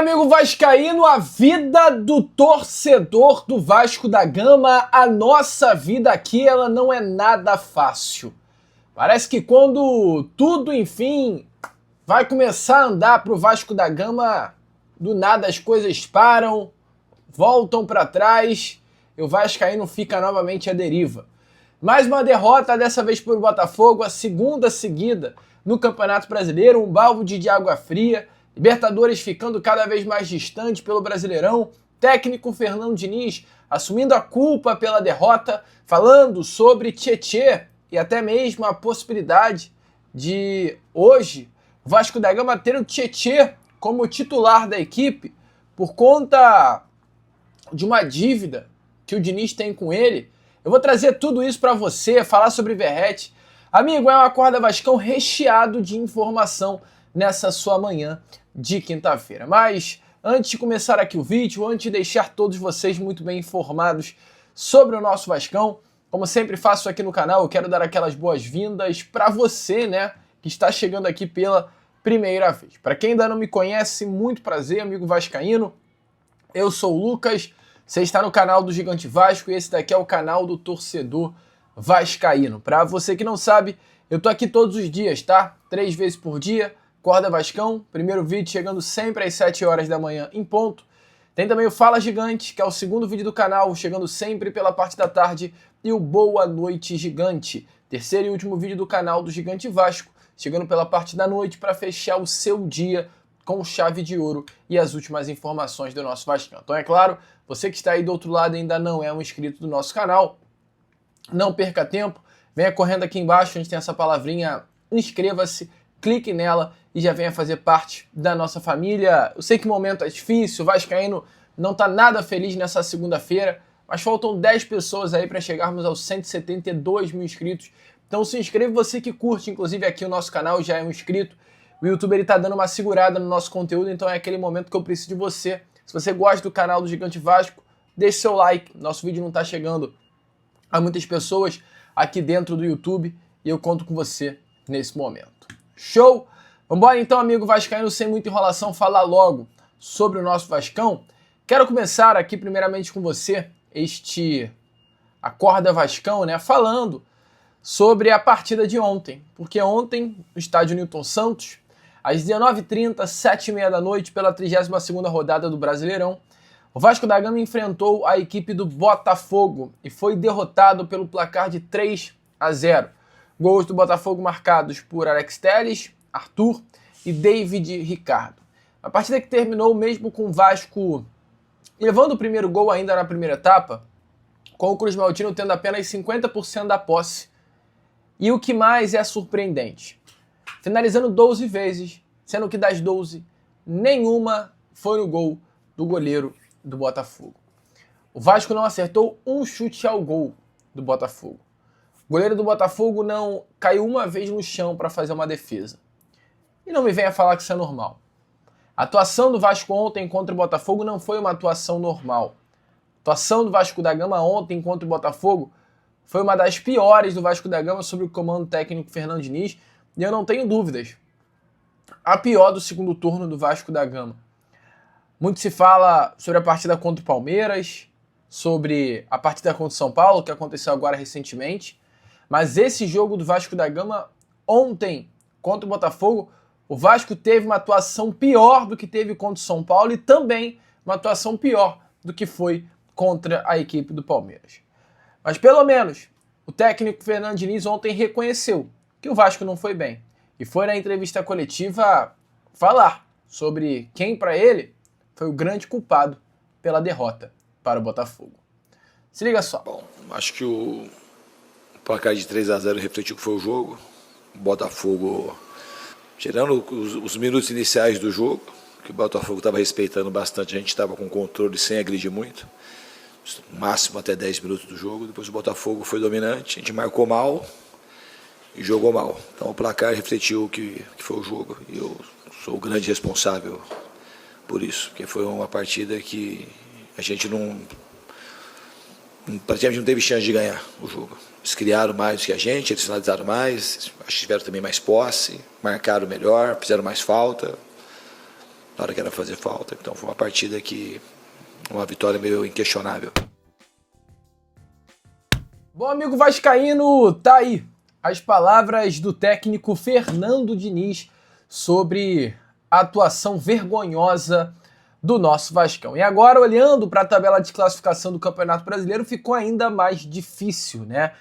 amigo vascaíno, a vida do torcedor do Vasco da Gama, a nossa vida aqui, ela não é nada fácil. Parece que quando tudo, enfim, vai começar a andar pro Vasco da Gama, do nada as coisas param, voltam para trás e o vascaíno fica novamente à deriva. Mais uma derrota, dessa vez por Botafogo, a segunda seguida no Campeonato Brasileiro, um balde de água fria. Libertadores ficando cada vez mais distante pelo Brasileirão, técnico Fernando Diniz assumindo a culpa pela derrota, falando sobre Tietê e até mesmo a possibilidade de hoje o Vasco da Gama ter o Tietê como titular da equipe por conta de uma dívida que o Diniz tem com ele. Eu vou trazer tudo isso para você, falar sobre Verratti. Amigo, é um Acorda Vascão recheado de informação nessa sua manhã de quinta-feira. Mas antes de começar aqui o vídeo, antes de deixar todos vocês muito bem informados sobre o nosso Vascão, como sempre faço aqui no canal, eu quero dar aquelas boas-vindas para você, né, que está chegando aqui pela primeira vez. Para quem ainda não me conhece, muito prazer, amigo vascaíno. Eu sou o Lucas, você está no canal do Gigante Vasco e esse daqui é o canal do torcedor vascaíno. Para você que não sabe, eu tô aqui todos os dias, tá? 3 vezes por dia. Acorda Vascão, primeiro vídeo chegando sempre às 7 horas da manhã em ponto. Tem também o Fala Gigante, que é o segundo vídeo do canal, chegando sempre pela parte da tarde. E o Boa Noite Gigante, terceiro e último vídeo do canal do Gigante Vasco, chegando pela parte da noite para fechar o seu dia com chave de ouro e as últimas informações do nosso Vascão. Então é claro, você que está aí do outro lado e ainda não é um inscrito do nosso canal, não perca tempo, venha correndo aqui embaixo, a gente tem essa palavrinha inscreva-se, clique nela e já venha fazer parte da nossa família. Eu sei que o momento é difícil, o vascaíno não está nada feliz nessa segunda-feira, mas faltam 10 pessoas aí para chegarmos aos 172 mil inscritos. Então se inscreva, você que curte, inclusive aqui o nosso canal já é um inscrito. O YouTube está dando uma segurada no nosso conteúdo, então é aquele momento que eu preciso de você. Se você gosta do canal do Gigante Vasco, deixe seu like. Nosso vídeo não está chegando a muitas pessoas aqui dentro do YouTube e eu conto com você nesse momento. Show? Vambora então, amigo vascaíno, sem muita enrolação, falar logo sobre o nosso Vascão. Quero começar aqui primeiramente com você, este Acorda Vascão, né, falando sobre a partida de ontem. Porque ontem, no estádio Newton Santos, às 19h30, 7h30 da noite, pela 32ª rodada do Brasileirão, o Vasco da Gama enfrentou a equipe do Botafogo e foi derrotado pelo placar de 3-0. Gols do Botafogo marcados por Alex Telles, Arthur e David Ricardo. A partida que terminou mesmo com o Vasco levando o primeiro gol ainda na primeira etapa, com o Cruz Maltino tendo apenas 50% da posse. E o que mais é surpreendente, finalizando 12 vezes, sendo que das 12, nenhuma foi no gol do goleiro do Botafogo. O Vasco não acertou um chute ao gol do Botafogo. O goleiro do Botafogo não caiu uma vez no chão para fazer uma defesa. E não me venha falar que isso é normal. A atuação do Vasco ontem contra o Botafogo não foi uma atuação normal. A atuação do Vasco da Gama ontem contra o Botafogo foi uma das piores do Vasco da Gama sob o comando técnico Fernando Diniz, e eu não tenho dúvidas. A pior do segundo turno do Vasco da Gama. Muito se fala sobre a partida contra o Palmeiras, sobre a partida contra o São Paulo, que aconteceu agora recentemente, mas esse jogo do Vasco da Gama ontem contra o Botafogo, o Vasco teve uma atuação pior do que teve contra o São Paulo e também uma atuação pior do que foi contra a equipe do Palmeiras. Mas pelo menos o técnico Fernando Diniz ontem reconheceu que o Vasco não foi bem e foi na entrevista coletiva falar sobre quem para ele foi o grande culpado pela derrota para o Botafogo. Se liga só. Bom, acho que o placar de 3-0 refletiu que foi o jogo. O Botafogo, tirando os minutos iniciais do jogo, que o Botafogo estava respeitando bastante, a gente estava com controle sem agredir muito, máximo até 10 minutos do jogo. Depois o Botafogo foi dominante, a gente marcou mal e jogou mal. Então o placar refletiu que foi o jogo e eu sou o grande responsável por isso, porque foi uma partida que a gente praticamente não teve chance de ganhar o jogo. Eles criaram mais do que a gente, eles finalizaram mais, acho que tiveram também mais posse, marcaram melhor, fizeram mais falta. na hora que era fazer falta. Então foi uma partida que, uma vitória meio inquestionável. Bom, amigo vascaíno, tá aí as palavras do técnico Fernando Diniz sobre a atuação vergonhosa do nosso Vascão. E agora, olhando para a tabela de classificação do Campeonato Brasileiro, ficou ainda mais difícil, né?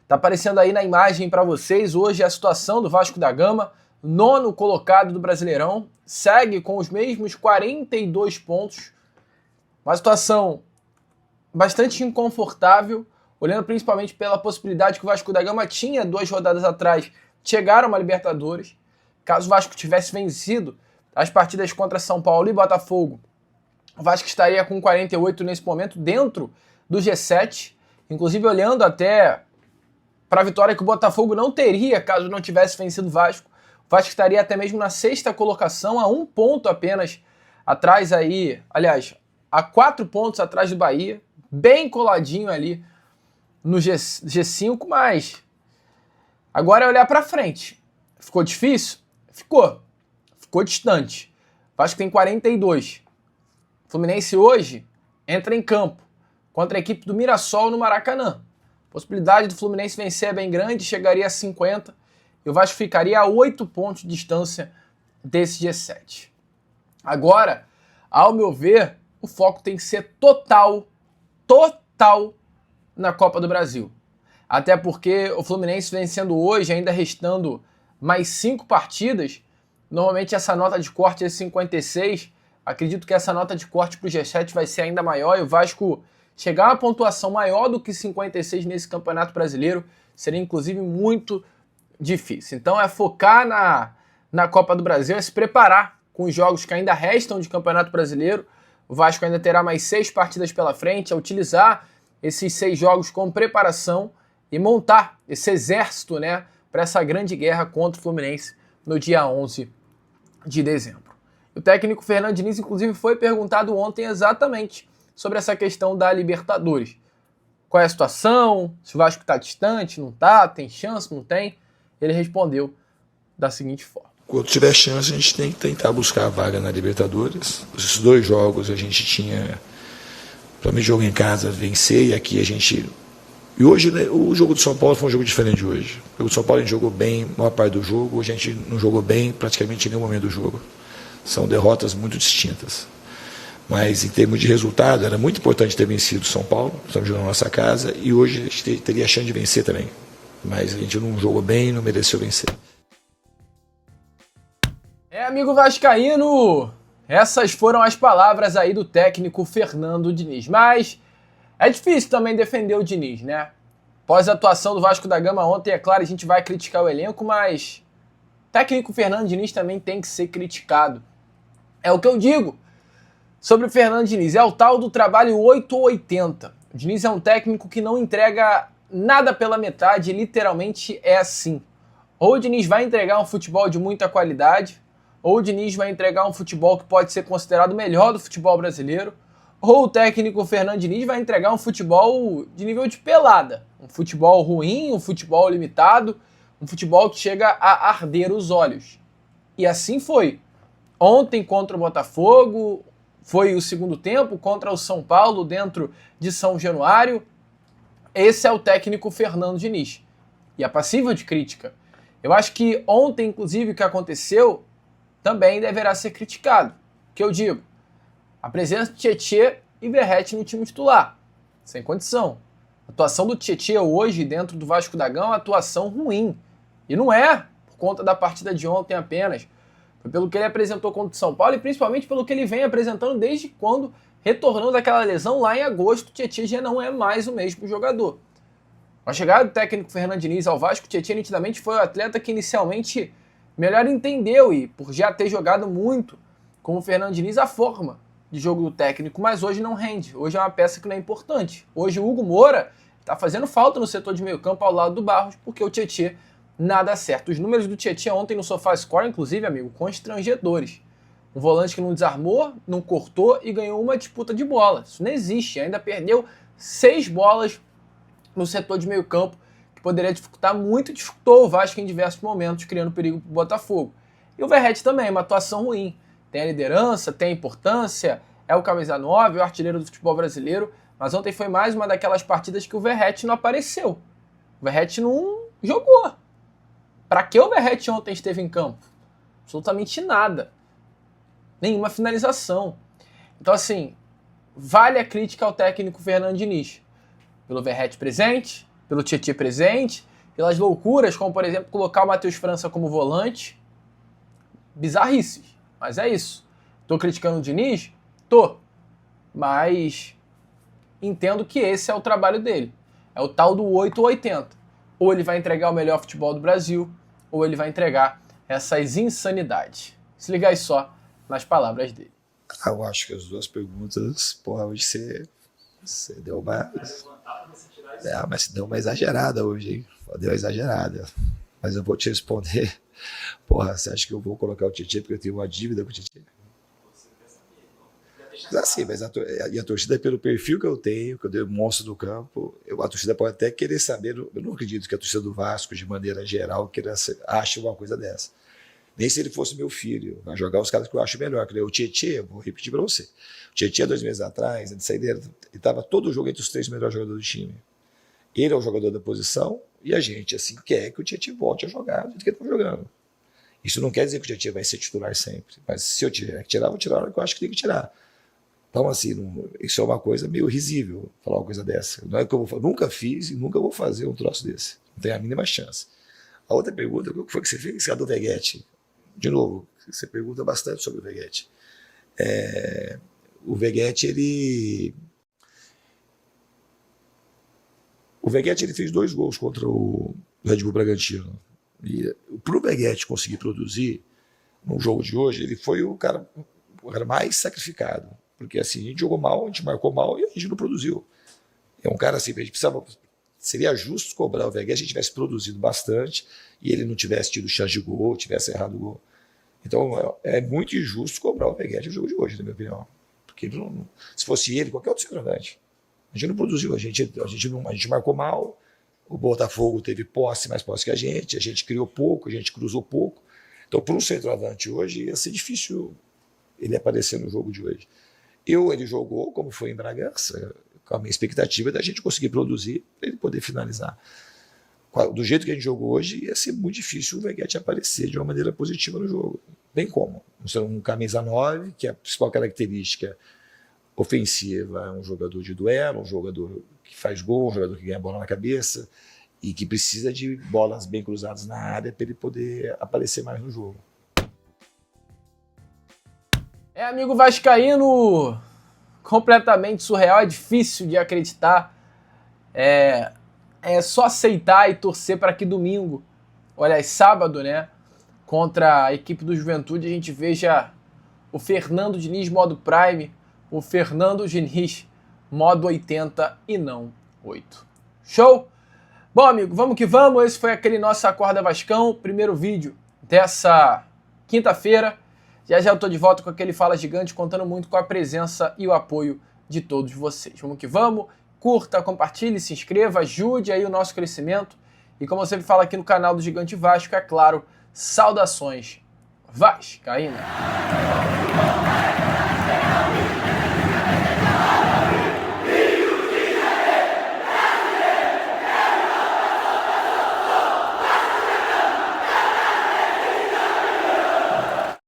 Tá aparecendo aí na imagem para vocês hoje a situação do Vasco da Gama, 9º colocado do Brasileirão, segue com os mesmos 42 pontos, uma situação bastante inconfortável, olhando principalmente pela possibilidade que o Vasco da Gama tinha 2 rodadas atrás, chegar a uma Libertadores. Caso o Vasco tivesse vencido as partidas contra São Paulo e Botafogo, o Vasco estaria com 48 nesse momento, dentro do G7, inclusive olhando até para a vitória que o Botafogo não teria caso não tivesse vencido o Vasco. O Vasco estaria até mesmo na 6ª colocação, a 1 ponto apenas atrás aí, aliás, a 4 pontos atrás do Bahia, bem coladinho ali no G5, mas agora é olhar para frente. Ficou difícil? Ficou distante. O Vasco tem 42. O Fluminense hoje entra em campo contra a equipe do Mirassol no Maracanã. A possibilidade do Fluminense vencer é bem grande, chegaria a 50, e o Vasco ficaria a 8 pontos de distância desse G7. Agora, ao meu ver, o foco tem que ser total na Copa do Brasil. Até porque o Fluminense vencendo hoje, ainda restando mais 5 partidas, normalmente essa nota de corte é 56, acredito que essa nota de corte para o G7 vai ser ainda maior, e o Vasco chegar a uma pontuação maior do que 56 nesse Campeonato Brasileiro seria inclusive muito difícil. Então é focar na Copa do Brasil, é se preparar com os jogos que ainda restam de Campeonato Brasileiro. O Vasco ainda terá mais 6 partidas pela frente, é utilizar esses 6 jogos como preparação e montar esse exército, né, para essa grande guerra contra o Fluminense no dia 11 de dezembro. O técnico Fernando Diniz, inclusive, foi perguntado ontem exatamente sobre essa questão da Libertadores. Qual é a situação? Se o Vasco está distante, não está? Tem chance, não tem? Ele respondeu da seguinte forma. Quando tiver chance, a gente tem que tentar buscar a vaga na Libertadores. Esses 2 jogos a gente tinha, para mim, jogo em casa, vencer, e aqui a gente... E hoje, né, o jogo do São Paulo foi um jogo diferente de hoje. O jogo do São Paulo a gente jogou bem, a maior parte do jogo, a gente não jogou bem praticamente em nenhum momento do jogo. São derrotas muito distintas. Mas em termos de resultado, era muito importante ter vencido o São Paulo, estamos jogando na nossa casa, e hoje a gente teria a chance de vencer também. Mas a gente não jogou bem, não mereceu vencer. Amigo vascaíno, essas foram as palavras aí do técnico Fernando Diniz. Mas é difícil também defender o Diniz, né? Após a atuação do Vasco da Gama ontem, é claro, a gente vai criticar o elenco, mas o técnico Fernando Diniz também tem que ser criticado. É o que eu digo sobre o Fernando Diniz, é o tal do trabalho 8 ou 80. O Diniz é um técnico que não entrega nada pela metade, literalmente é assim. Ou o Diniz vai entregar um futebol de muita qualidade, ou o Diniz vai entregar um futebol que pode ser considerado o melhor do futebol brasileiro, ou o técnico Fernando Diniz vai entregar um futebol de nível de pelada. Um futebol ruim, um futebol limitado, um futebol que chega a arder os olhos. E assim foi. Ontem contra o Botafogo, foi o segundo tempo contra o São Paulo dentro de São Januário. Esse é o técnico Fernando Diniz. E é passível de crítica. Eu acho que ontem, inclusive, o que aconteceu também deverá ser criticado. O que eu digo? A presença de Tietê e Verratti no time titular. Sem condição. A atuação do Tietê hoje dentro do Vasco da Gama é uma atuação ruim. E não é por conta da partida de ontem apenas. Foi pelo que ele apresentou contra o São Paulo e principalmente pelo que ele vem apresentando desde quando retornou daquela lesão lá em agosto. O Tietê já não é mais o mesmo jogador. Com a chegada do técnico Fernando Diniz ao Vasco, o Tietê nitidamente foi o atleta que inicialmente melhor entendeu e por já ter jogado muito com o Fernando Diniz a forma de jogo do técnico, mas hoje não rende. Hoje é uma peça que não é importante. Hoje o Hugo Moura está fazendo falta no setor de meio campo ao lado do Barros, porque o Tietê nada certo. Os números do Tietê ontem no SofaScore, inclusive, amigo, constrangedores. Um volante que não desarmou, não cortou e ganhou uma disputa de bola. Isso não existe. Ainda perdeu 6 bolas no setor de meio campo, que poderia dificultar muito, dificultou o Vasco em diversos momentos, criando perigo para o Botafogo. E o Verratti também, uma atuação ruim. tem a liderança, tem a importância, é o camisa 9, é o artilheiro do futebol brasileiro, mas ontem foi mais uma daquelas partidas que o Verratti não apareceu. O Verratti não jogou. Para que o Verratti ontem esteve em campo? Absolutamente nada. Nenhuma finalização. Então, assim, vale a crítica ao técnico Fernando Diniz. Pelo Verratti presente, pelo Tietê presente, pelas loucuras, como, por exemplo, colocar o Matheus França como volante. Bizarrices. Mas é isso. Tô criticando o Diniz? Tô. Mas entendo que esse é o trabalho dele. É o tal do 8 ou 80. Ou ele vai entregar o melhor futebol do Brasil, ou ele vai entregar essas insanidades. Se liga aí só nas palavras dele. Eu acho que as duas perguntas, porra, hoje você deu uma... mas você deu uma exagerada hoje, hein? Deu uma exagerada. Mas eu vou te responder. Porra, você acha que eu vou colocar o Tietê porque eu tenho uma dívida com o Tietê? Assim, mas a torcida, pelo perfil que eu tenho, que eu demonstro no campo, a torcida pode até querer saber. Eu não acredito que a torcida do Vasco, de maneira geral, ache uma coisa dessa. Nem se ele fosse meu filho, vai jogar os caras que eu acho melhor. O Tietê, eu vou repetir para você. O Tietê, 2 meses atrás, de saideira, ele estava todo o jogo entre os 3 melhores jogadores do time. Ele é o jogador da posição e a gente, assim, quer que o Tietê volte a jogar do jeito que ele está jogando. Isso não quer dizer que o Tietê vai ser titular sempre, mas se eu tiver que tirar, vou tirar a hora que eu acho que tem que tirar. Então, assim, isso é uma coisa meio risível, falar uma coisa dessa. Não é que eu vou, nunca fiz e nunca vou fazer um troço desse. Não tem a mínima chance. A outra pergunta, o que foi que você fez? A do Veguete. De novo, você pergunta bastante sobre o Veguete. O Veguete, ele fez 2 gols contra o Red Bull Bragantino. E para o Veguete conseguir produzir no jogo de hoje, ele foi o cara mais sacrificado. Porque assim, a gente jogou mal, a gente marcou mal e a gente não produziu. É um cara assim, a gente precisava... Seria justo cobrar o Veguete se a gente tivesse produzido bastante e ele não tivesse tido chance de gol, tivesse errado o gol. Então é muito injusto cobrar o Veguete no jogo de hoje, na minha opinião. Porque se fosse ele, qualquer outro centroavante. A gente não produziu, a gente marcou mal, o Botafogo teve mais posse que a gente criou pouco, a gente cruzou pouco. Então, para um centroavante hoje, ia ser difícil ele aparecer no jogo de hoje. Ele jogou, como foi em Bragança, com a minha expectativa da gente conseguir produzir para ele poder finalizar. Do jeito que a gente jogou hoje, ia ser muito difícil o Veguete aparecer de uma maneira positiva no jogo. Bem como um camisa 9, que é a principal característica ofensiva, é um jogador de duelo, um jogador que faz gol, um jogador que ganha bola na cabeça e que precisa de bolas bem cruzadas na área para ele poder aparecer mais no jogo. Amigo vascaíno, completamente surreal, é difícil de acreditar. É só aceitar e torcer para que domingo, sábado, né, contra a equipe do Juventude, a gente veja o Fernando Diniz modo Prime, o Fernando Diniz modo 80 e não 8. Show? Bom, amigo, vamos que vamos. Esse foi aquele nosso Acorda Vascão, primeiro vídeo dessa quinta-feira. Já eu tô de volta com aquele Fala Gigante, contando muito com a presença e o apoio de todos vocês. Vamos que vamos. Curta, compartilhe, se inscreva, ajude aí o nosso crescimento. E como eu sempre falo aqui no canal do Gigante Vasco, é claro, saudações vascaínas.